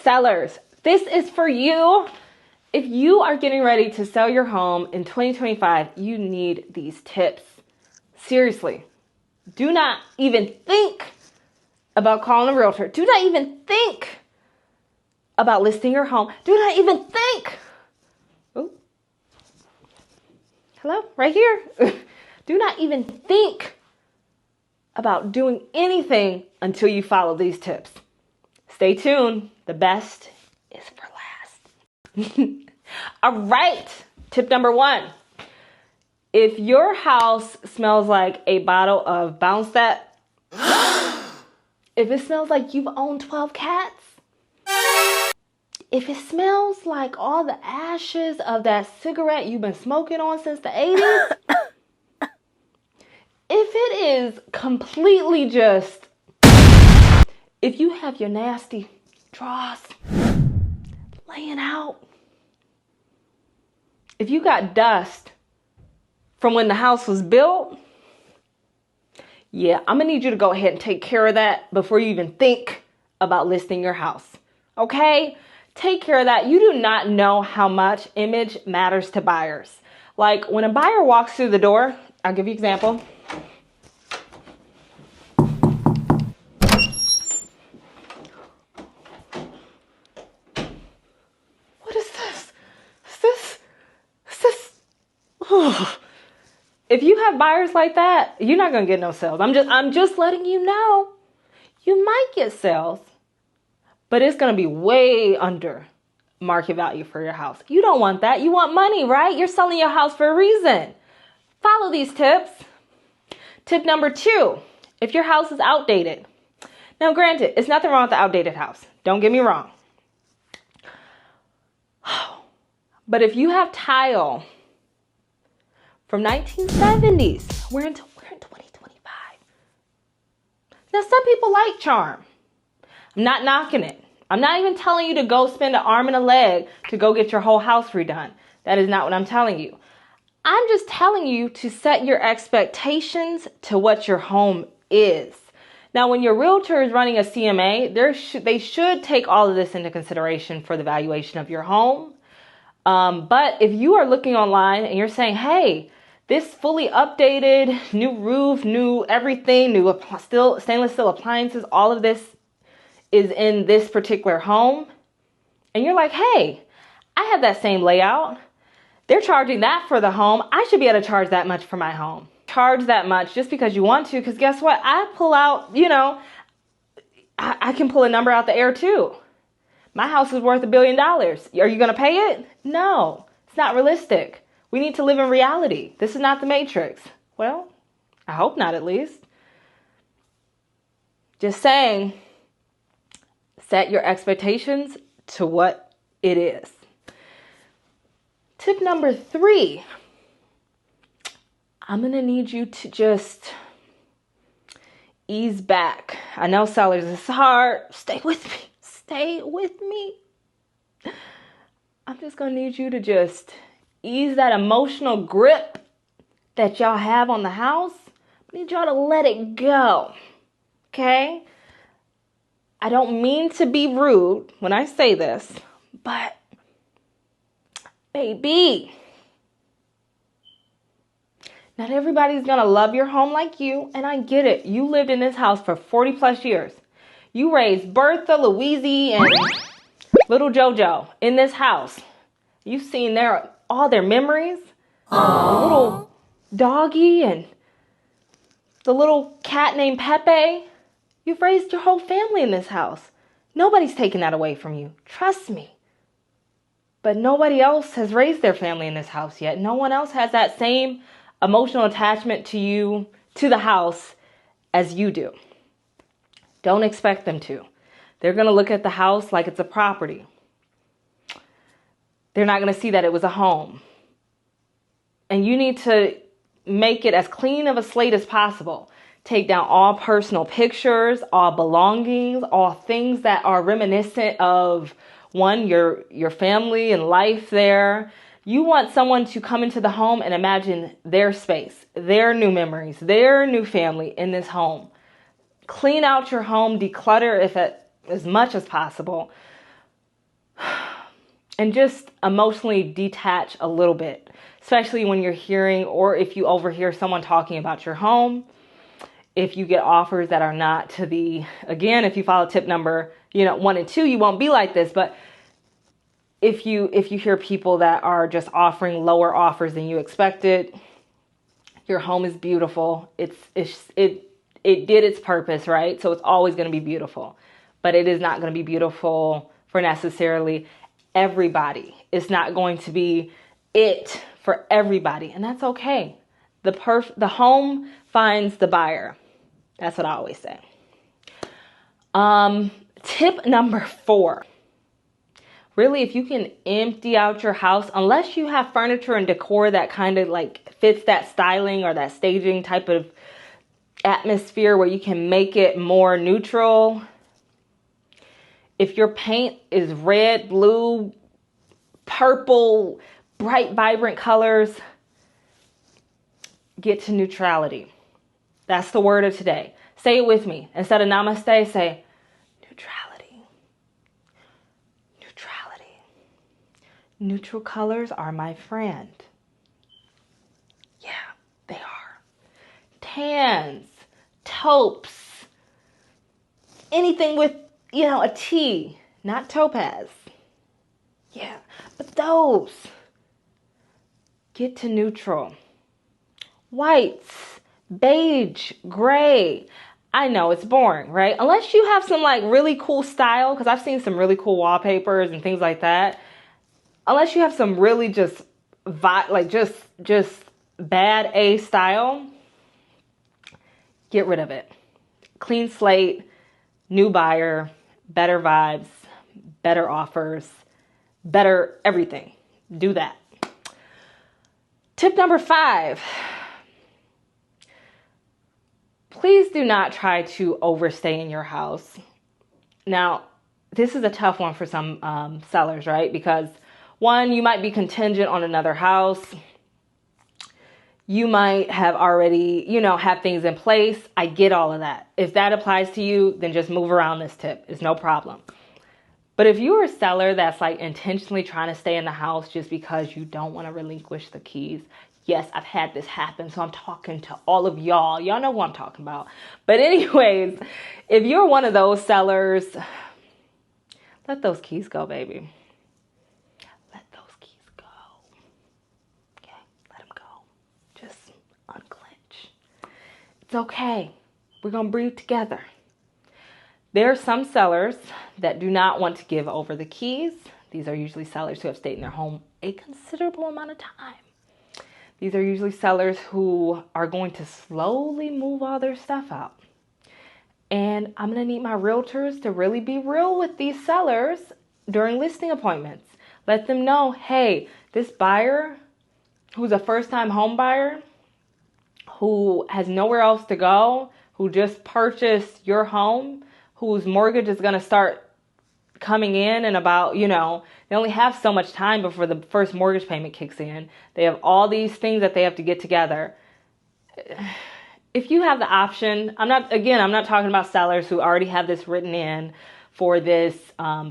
sellers, this is for you. If you are getting ready to sell your home in 2025, you need these tips. Seriously, do not even think about calling a realtor. Do not even think about listing your home. Do not even think. Ooh. Hello, right here. Do not even think about doing anything until you follow these tips. Stay tuned. The best is for last. All right. Tip number 1. If your house smells like a bottle of Bounce That, if it smells like you've owned 12 cats, if it smells like all the ashes of that cigarette you've been smoking on since the 80s, if it is completely just, if you have your nasty drawers laying out, if you got dust from when the house was built, yeah, I'm gonna need you to go ahead and take care of that before you even think about listing your house. Okay? Take care of that. You do not know how much image matters to buyers. Like when a buyer walks through the door, I'll give you an example. What is this? Is this? If you have buyers like that, you're not gonna get no sales. I'm just letting you know. You might get sales, but it's gonna be way under market value for your house. You don't want that. You want money, right? You're selling your house for a reason. Follow these tips. Tip number 2, if your house is outdated. Now, granted, it's nothing wrong with the outdated house. Don't get me wrong. But if you have tile from 1970s, we're in 2025. Now, some people like charm. I'm not knocking it. I'm not even telling you to go spend an arm and a leg to go get your whole house redone. That is not what I'm telling you. I'm just telling you to set your expectations to what your home is. Now, when your realtor is running a CMA, they should take all of this into consideration for the valuation of your home. But if you are looking online and you're saying, hey, this fully updated, new roof, new everything, new stainless steel appliances, all of this is in this particular home, and you're like, hey, I have that same layout. They're charging that for the home. I should be able to charge that much for my home. Charge that much just because you want to, because guess what? I pull out, I can pull a number out the air too. My house is worth $1 billion. Are you going to pay it? No, it's not realistic. We need to live in reality. This is not the Matrix. Well, I hope not, at least. Just saying, set your expectations to what it is. Tip number 3, I'm going to need you to just ease back. I know sellers, it's hard. Stay with me. Stay with me. I'm just going to need you to just ease that emotional grip that y'all have on the house. I need y'all to let it go. Okay? I don't mean to be rude when I say this, but baby, not everybody's going to love your home like you, and I get it. You lived in this house for 40 plus years. You raised Bertha, Louise, and little JoJo in this house. You've seen all their memories. Aww. The little doggy and the little cat named Pepe. You've raised your whole family in this house. Nobody's taking that away from you. Trust me. But nobody else has raised their family in this house yet. No one else has that same emotional attachment to you, to the house, as you do. Don't expect them to. They're going to look at the house like it's a property. They're not going to see that it was a home. And you need to make it as clean of a slate as possible. Take down all personal pictures, all belongings, all things that are reminiscent of your family and life there. You want someone to come into the home and imagine their space, their new memories, their new family in this home. Clean out your home, declutter as much as possible. and just emotionally detach a little bit, especially when you're hearing, or if you overhear someone talking about your home. If you get offers that are not to the, again, if you follow tip number, 1 and 2, you won't be like this. But if you hear people that are just offering lower offers than you expected, your home is beautiful. It did its purpose, right? So it's always going to be beautiful, but it is not going to be beautiful for necessarily everybody. It's not going to be it for everybody, and that's okay. The home finds the buyer. That's what I always say. Tip number 4. Really, if you can empty out your house, unless you have furniture and decor that kind of like fits that styling or that staging type of atmosphere where you can make it more neutral. If your paint is red, blue, purple, bright, vibrant colors, get to neutrality. That's the word of today. Say it with me. Instead of namaste, say neutrality. Neutrality. Neutral colors are my friend. Yeah, they are. Tans, taupes, anything with, a T, not topaz. Yeah, but those, get to neutral. Whites, beige, gray. I know it's boring, right? Unless you have some like really cool style, because I've seen some really cool wallpapers and things like that. Unless you have some really just bad A style, get rid of it. Clean slate, new buyer, better vibes, better offers, better everything. Do that. Tip number 5. Please do not try to overstay in your house. Now, this is a tough one for some sellers, right? Because 1, you might be contingent on another house. You might have already, have things in place. I get all of that. If that applies to you, then just move around this tip. It's no problem. But if you're a seller that's like intentionally trying to stay in the house just because you don't want to relinquish the keys, yes, I've had this happen, so I'm talking to all of y'all. Y'all know who I'm talking about. But anyways, if you're one of those sellers, let those keys go, baby. Let those keys go. Okay, let them go. Just unclench. It's okay. We're going to breathe together. There are some sellers that do not want to give over the keys. These are usually sellers who have stayed in their home a considerable amount of time. These are usually sellers who are going to slowly move all their stuff out. And I'm going to need my realtors to really be real with these sellers during listing appointments. Let them know, hey, this buyer who's a first-time home buyer, who has nowhere else to go, who just purchased your home, whose mortgage is going to start coming in about, they only have so much time before the first mortgage payment kicks in. They have all these things that they have to get together. If you have the option, I'm not talking about sellers who already have this written in for this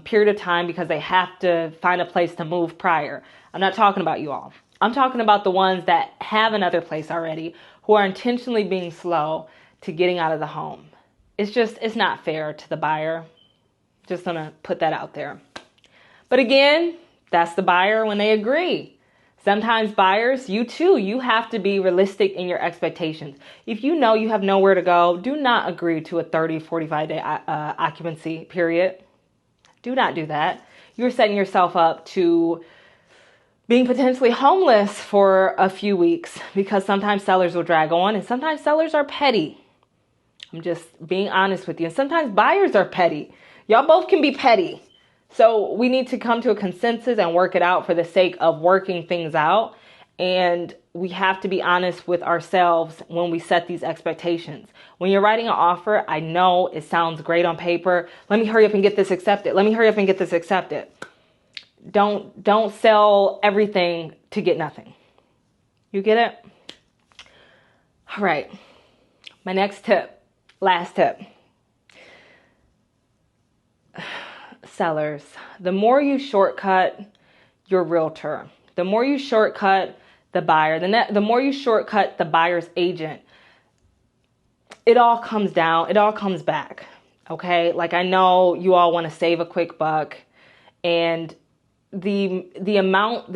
period of time because they have to find a place to move prior. I'm not talking about you all. I'm talking about the ones that have another place already, who are intentionally being slow to getting out of the home. It's not fair to the buyer. Just gonna put that out there. But again, that's the buyer when they agree. Sometimes buyers, you have to be realistic in your expectations. If you know you have nowhere to go, do not agree to a 30, 45-day occupancy period. Do not do that. You're setting yourself up to being potentially homeless for a few weeks, because sometimes sellers will drag on and sometimes sellers are petty. I'm just being honest with you. And sometimes buyers are petty. Y'all both can be petty. So we need to come to a consensus and work it out for the sake of working things out. And we have to be honest with ourselves when we set these expectations. When you're writing an offer, I know it sounds great on paper. Let me hurry up and get this accepted. Let me hurry up and get this accepted. Don't sell everything to get nothing. You get it? All right. My next tip, last tip. Sellers, the more you shortcut, your realtor, the more you shortcut the buyer, the more you shortcut the buyer's agent, it all comes back. Okay. Like, I know you all want to save a quick buck, and the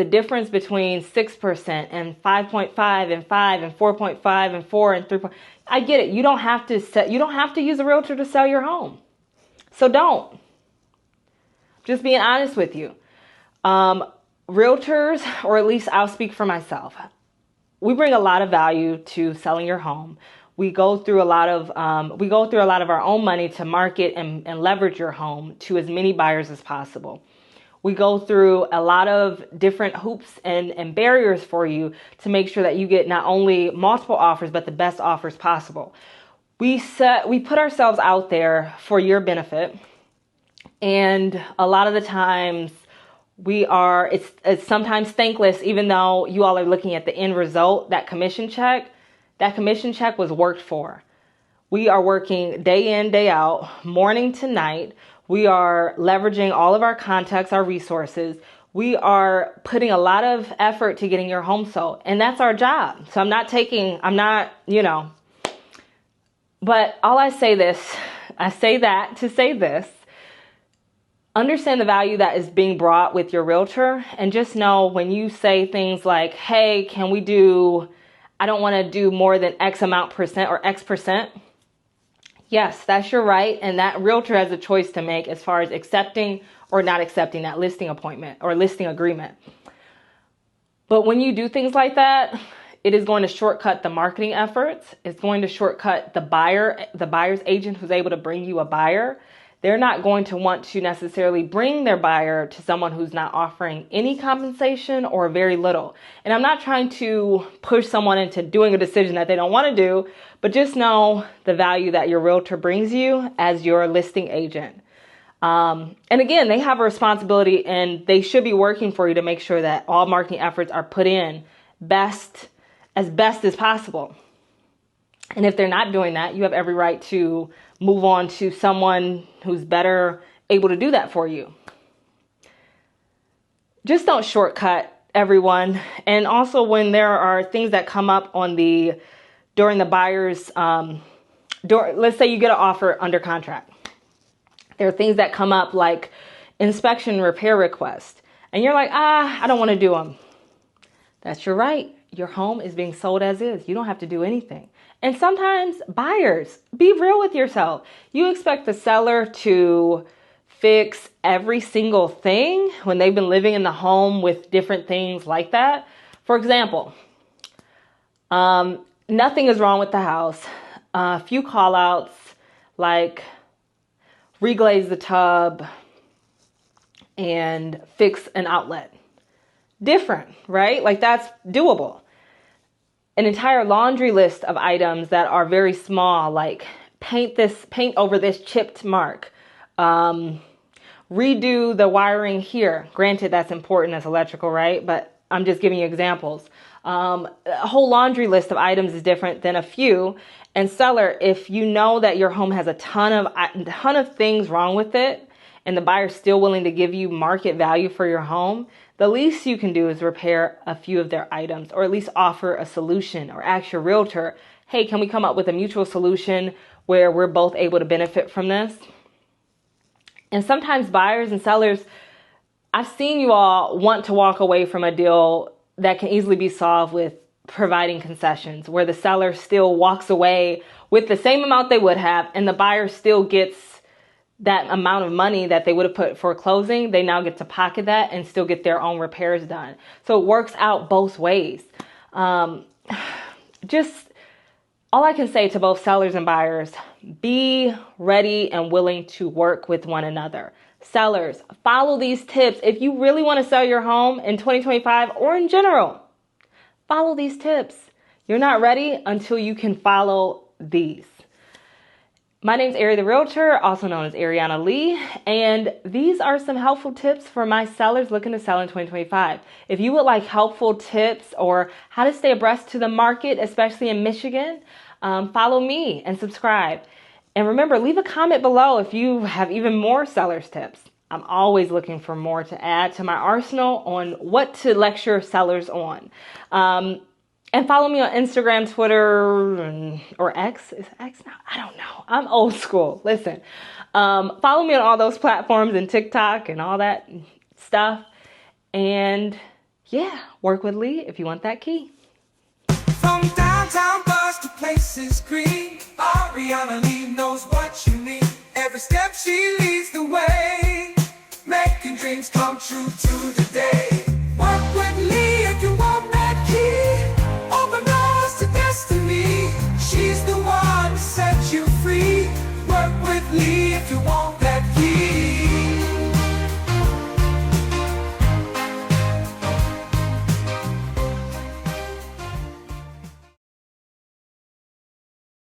difference between 6% and 5.5 and 5 and 4.5 and 4 and 3. I get it. You don't have to use a realtor to sell your home. So don't. Just being honest with you. Realtors, or at least I'll speak for myself, we bring a lot of value to selling your home. We go through a lot of our own money to market and leverage your home to as many buyers as possible. We go through a lot of different hoops and barriers for you to make sure that you get not only multiple offers, but the best offers possible. We put ourselves out there for your benefit. And a lot of the times it's sometimes thankless, even though you all are looking at the end result, that commission check was worked for. We are working day in, day out, morning to night. We are leveraging all of our contacts, our resources. We are putting a lot of effort to getting your home sold. And that's our job. So but I say that to say this. Understand the value that is being brought with your realtor, and just know when you say things like, hey, I don't want to do more than X amount percent or X percent. Yes, that's your right. And that realtor has a choice to make as far as accepting or not accepting that listing appointment or listing agreement. But when you do things like that, it is going to shortcut the marketing efforts. It's going to shortcut the buyer's agent who's able to bring you a buyer. They're not going to want to necessarily bring their buyer to someone who's not offering any compensation or very little. And I'm not trying to push someone into doing a decision that they don't want to do, but just know the value that your realtor brings you as your listing agent. And again, they have a responsibility, and they should be working for you to make sure that all marketing efforts are put in best as possible. And if they're not doing that, you have every right to move on to someone who's better able to do that for you. Just don't shortcut, everyone. And also, when there are things that come up during the buyer's, let's say you get an offer under contract. There are things that come up like inspection repair request, and you're like, I don't want to do them. That's your right. Your home is being sold as is. You don't have to do anything. And sometimes buyers, be real with yourself. You expect the seller to fix every single thing when they've been living in the home with different things like that. For example, nothing is wrong with the house. A few call outs like reglaze the tub and fix an outlet. Different, right? Like, that's doable. An entire laundry list of items that are very small, like paint over this chipped mark, redo the wiring here. Granted, that's important as electrical, right? But I'm just giving you examples. A whole laundry list of items is different than a few. And seller, if you know that your home has a ton of things wrong with it, and the buyer's still willing to give you market value for your home, the least you can do is repair a few of their items, or at least offer a solution, or ask your realtor, hey, can we come up with a mutual solution where we're both able to benefit from this? And sometimes buyers and sellers, I've seen you all want to walk away from a deal that can easily be solved with providing concessions, where the seller still walks away with the same amount they would have, and the buyer still gets that amount of money that they would have put for closing. They now get to pocket that and still get their own repairs done. So it works out both ways. Just all I can say to both sellers and buyers, be ready and willing to work with one another. Sellers, follow these tips. If you really want to sell your home in 2025 or in general, follow these tips. You're not ready until you can follow these. My name's Ari the Realtor, also known as Ariana Lee, and these are some helpful tips for my sellers looking to sell in 2025. If you would like helpful tips or how to stay abreast to the market, especially in Michigan, follow me and subscribe. And remember, leave a comment below if you have even more sellers tips. I'm always looking for more to add to my arsenal on what to lecture sellers on. And follow me on Instagram, Twitter, or X. Is it X now? I don't know. I'm old school. Listen, follow me on all those platforms and TikTok and all that stuff. And yeah, work with Lee if you want that key. From downtown bus to places green, Ariana Lee knows what you need. Every step she leads the way, making dreams come true today. Work with Lee if you want that key. Open doors to destiny. She's the one to set you free. Work with Lee if you want